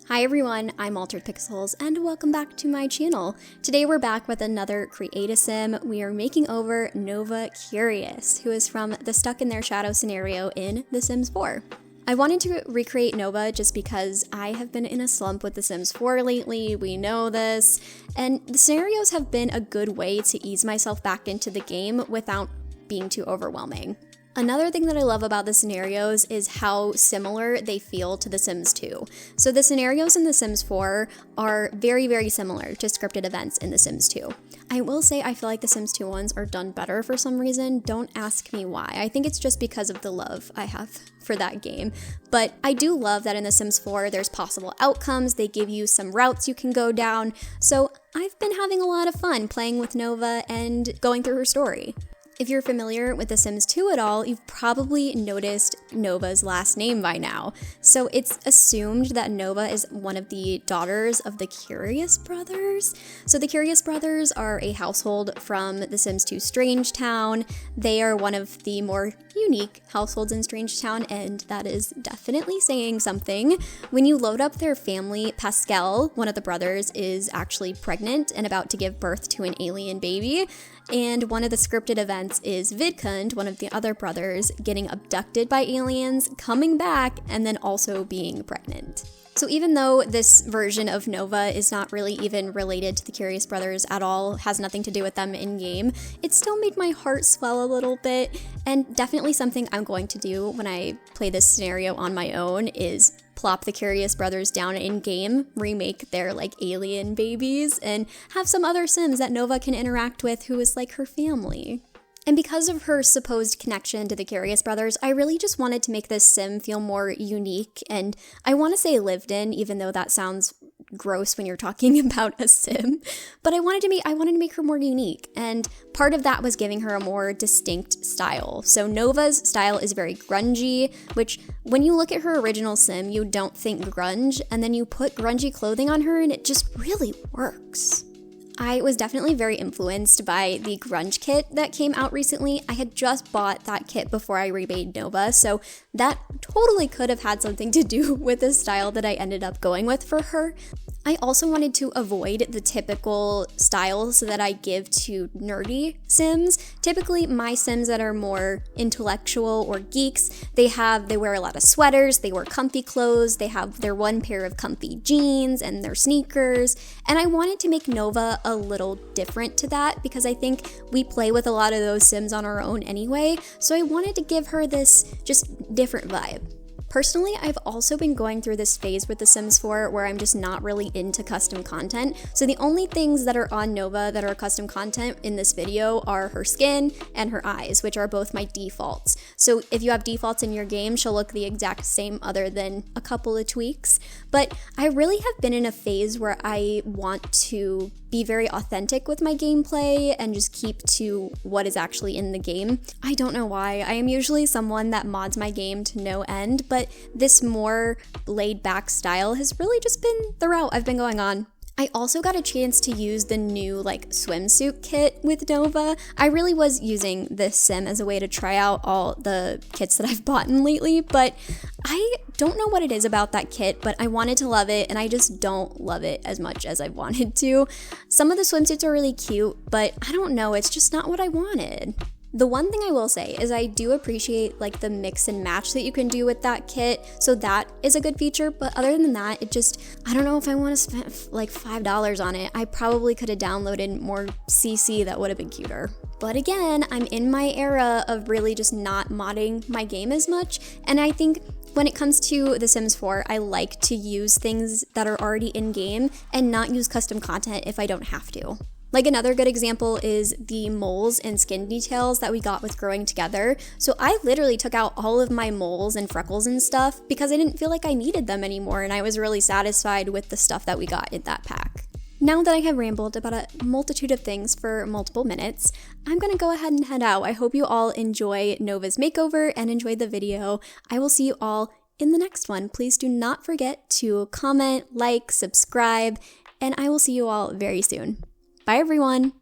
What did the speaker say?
Hi everyone, I'm AlteredPixels and welcome back to my channel. Today we're back with another Create a Sim. We are making over Nova Curious, who is from the Stuck in Their Shadow scenario in The Sims 4. I wanted to recreate Nova just because I have been in a slump with The Sims 4 lately, we know this, and the scenarios have been a good way to ease myself back into the game without being too overwhelming. Another thing that I love about the scenarios is how similar they feel to The Sims 2. So the scenarios in The Sims 4 are very, very similar to scripted events in The Sims 2. I will say I feel like The Sims 2 ones are done better for some reason. Don't ask me why. I think it's just because of the love I have for that game. But I do love that in The Sims 4 there's possible outcomes, they give you some routes you can go down. So I've been having a lot of fun playing with Nova and going through her story. If you're familiar with The Sims 2 at all, you've probably noticed Nova's last name by now. So it's assumed that Nova is one of the daughters of the Curious Brothers. So the Curious Brothers are a household from The Sims 2 Strange Town. They are one of the more unique households in Strange Town, and that is definitely saying something. When you load up their family, Pascal, one of the brothers, is actually pregnant and about to give birth to an alien baby. And one of the scripted events is Vidkund, one of the other brothers, getting abducted by aliens, coming back, and then also being pregnant. So even though this version of Nova is not really even related to the Curious Brothers at all, has nothing to do with them in-game, it still made my heart swell a little bit, and definitely something I'm going to do when I play this scenario on my own is plop the Curious Brothers down in-game, remake their alien babies, and have some other Sims that Nova can interact with who is like her family. And because of her supposed connection to the Curious Brothers, I really just wanted to make this sim feel more unique, and I want to say lived in, even though that sounds gross when you're talking about a sim, but I wanted to make her more unique, and part of that was giving her a more distinct style. So Nova's style is very grungy, which when you look at her original sim, you don't think grunge, and then you put grungy clothing on her and it just really works. I was definitely very influenced by the grunge kit that came out recently. I had just bought that kit before I remade Nova, so that totally could have had something to do with the style that I ended up going with for her. I also wanted to avoid the typical styles that I give to nerdy Sims. Typically, my Sims that are more intellectual or geeks, they wear a lot of sweaters, they wear comfy clothes, they have their one pair of comfy jeans and their sneakers, and I wanted to make Nova a little different to that because I think we play with a lot of those Sims on our own anyway, so I wanted to give her this just different vibe. Personally, I've also been going through this phase with The Sims 4 where I'm just not really into custom content, so the only things that are on Nova that are custom content in this video are her skin and her eyes, which are both my defaults. So if you have defaults in your game, she'll look the exact same other than a couple of tweaks. But I really have been in a phase where I want to be very authentic with my gameplay and just keep to what is actually in the game. I don't know why. I am usually someone that mods my game to no end, but this more laid back style has really just been the route I've been going on. I also got a chance to use the new swimsuit kit with Nova. I really was using this sim as a way to try out all the kits that I've bought lately, but I don't know what it is about that kit, but I wanted to love it, and I just don't love it as much as I wanted to. Some of the swimsuits are really cute, but I don't know, it's just not what I wanted. The one thing I will say is I do appreciate the mix and match that you can do with that kit, so that is a good feature, but other than that, I don't know if I want to spend $5 on it. I probably could have downloaded more CC that would have been cuter. But again, I'm in my era of really just not modding my game as much, and I think when it comes to The Sims 4, I like to use things that are already in-game and not use custom content if I don't have to. Another good example is the moles and skin details that we got with Growing Together. So I literally took out all of my moles and freckles and stuff because I didn't feel like I needed them anymore, and I was really satisfied with the stuff that we got in that pack. Now that I have rambled about a multitude of things for multiple minutes, I'm gonna go ahead and head out. I hope you all enjoy Nova's makeover and enjoy the video. I will see you all in the next one. Please do not forget to comment, subscribe, and I will see you all very soon. Bye everyone!